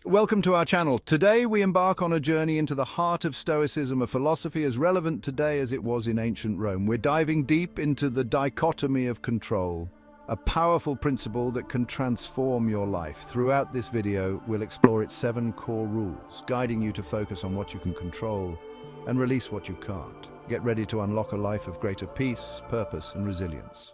Welcome to our channel. Today we embark on a journey into the heart of Stoicism, a philosophy as relevant today as it was in ancient Rome. We're diving deep into the dichotomy of control, a powerful principle that can transform your life. Throughout this video, we'll explore its 7 core rules, guiding you to focus on what you can control and release what you can't. Get ready to unlock a life of greater peace, purpose, and resilience.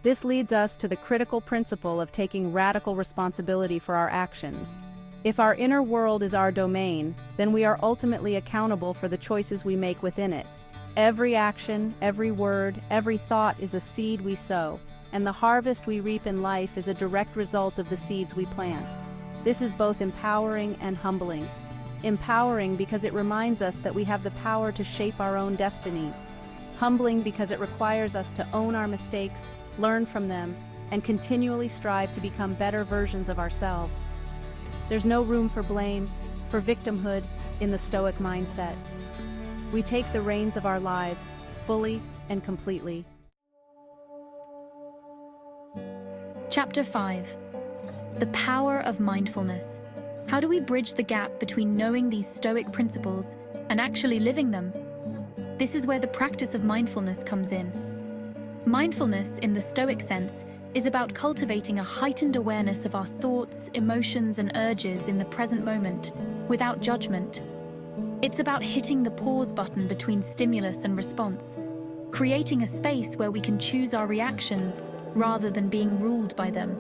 This leads us to the critical principle of taking radical responsibility for our actions. If our inner world is our domain, then we are ultimately accountable for the choices we make within it. Every action, every word, every thought is a seed we sow, and the harvest we reap in life is a direct result of the seeds we plant. This is both empowering and humbling. Empowering because it reminds us that we have the power to shape our own destinies. Humbling because it requires us to own our mistakes, learn from them, and continually strive to become better versions of ourselves. There's no room for blame, for victimhood, in the Stoic mindset. We take the reins of our lives, fully and completely. Chapter 5. The power of mindfulness. How do we bridge the gap between knowing these Stoic principles and actually living them? This is where the practice of mindfulness comes in. Mindfulness, in the Stoic sense, is about cultivating a heightened awareness of our thoughts, emotions, and urges in the present moment, without judgment. It's about hitting the pause button between stimulus and response, creating a space where we can choose our reactions rather than being ruled by them.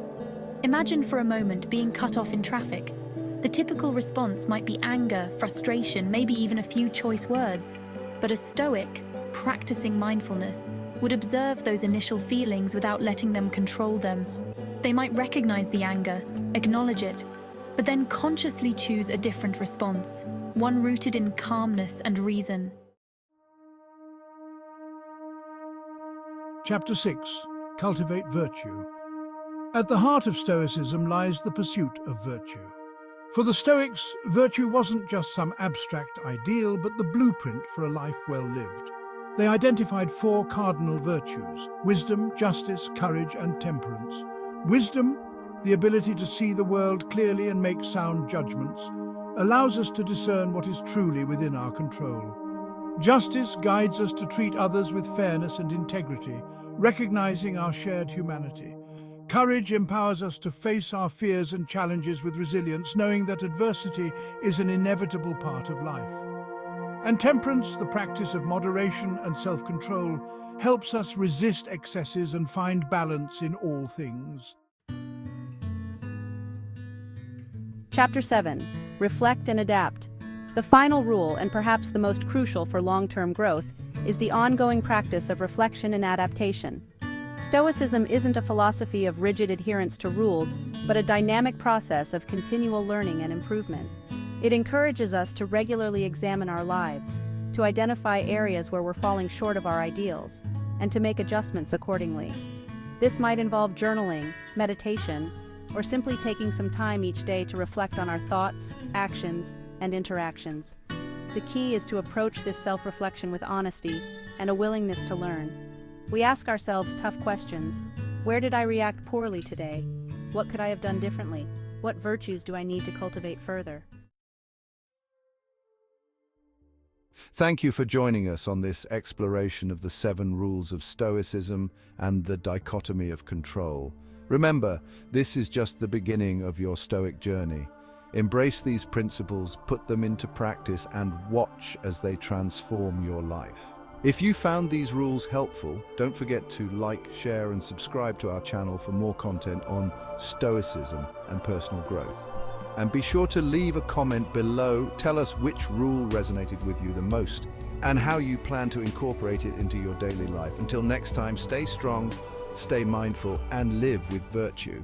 Imagine for a moment being cut off in traffic. The typical response might be anger, frustration, maybe even a few choice words. But a Stoic, practicing mindfulness, would observe those initial feelings without letting them control them. They might recognize the anger, acknowledge it, but then consciously choose a different response, one rooted in calmness and reason. Chapter 6. Cultivate Virtue. At the heart of Stoicism lies the pursuit of virtue. For the Stoics, virtue wasn't just some abstract ideal, but the blueprint for a life well lived. They identified 4 cardinal virtues: wisdom, justice, courage, and temperance. Wisdom, the ability to see the world clearly and make sound judgments, allows us to discern what is truly within our control. Justice guides us to treat others with fairness and integrity, recognizing our shared humanity. Courage empowers us to face our fears and challenges with resilience, knowing that adversity is an inevitable part of life. And temperance, the practice of moderation and self-control, helps us resist excesses and find balance in all things. Chapter 7. Reflect and adapt. The final rule, and perhaps the most crucial for long-term growth, is the ongoing practice of reflection and adaptation. Stoicism isn't a philosophy of rigid adherence to rules, but a dynamic process of continual learning and improvement. It encourages us to regularly examine our lives, to identify areas where we're falling short of our ideals, and to make adjustments accordingly. This might involve journaling, meditation, or simply taking some time each day to reflect on our thoughts, actions, and interactions. The key is to approach this self-reflection with honesty and a willingness to learn. We ask ourselves tough questions. Where did I react poorly today? What could I have done differently? What virtues do I need to cultivate further? Thank you for joining us on this exploration of the 7 rules of Stoicism and the dichotomy of control. Remember, this is just the beginning of your Stoic journey. Embrace these principles, put them into practice, and watch as they transform your life. If you found these rules helpful, don't forget to like, share, and subscribe to our channel for more content on Stoicism and personal growth. And be sure to leave a comment below. Tell us which rule resonated with you the most and how you plan to incorporate it into your daily life. Until next time, stay strong, stay mindful, and live with virtue.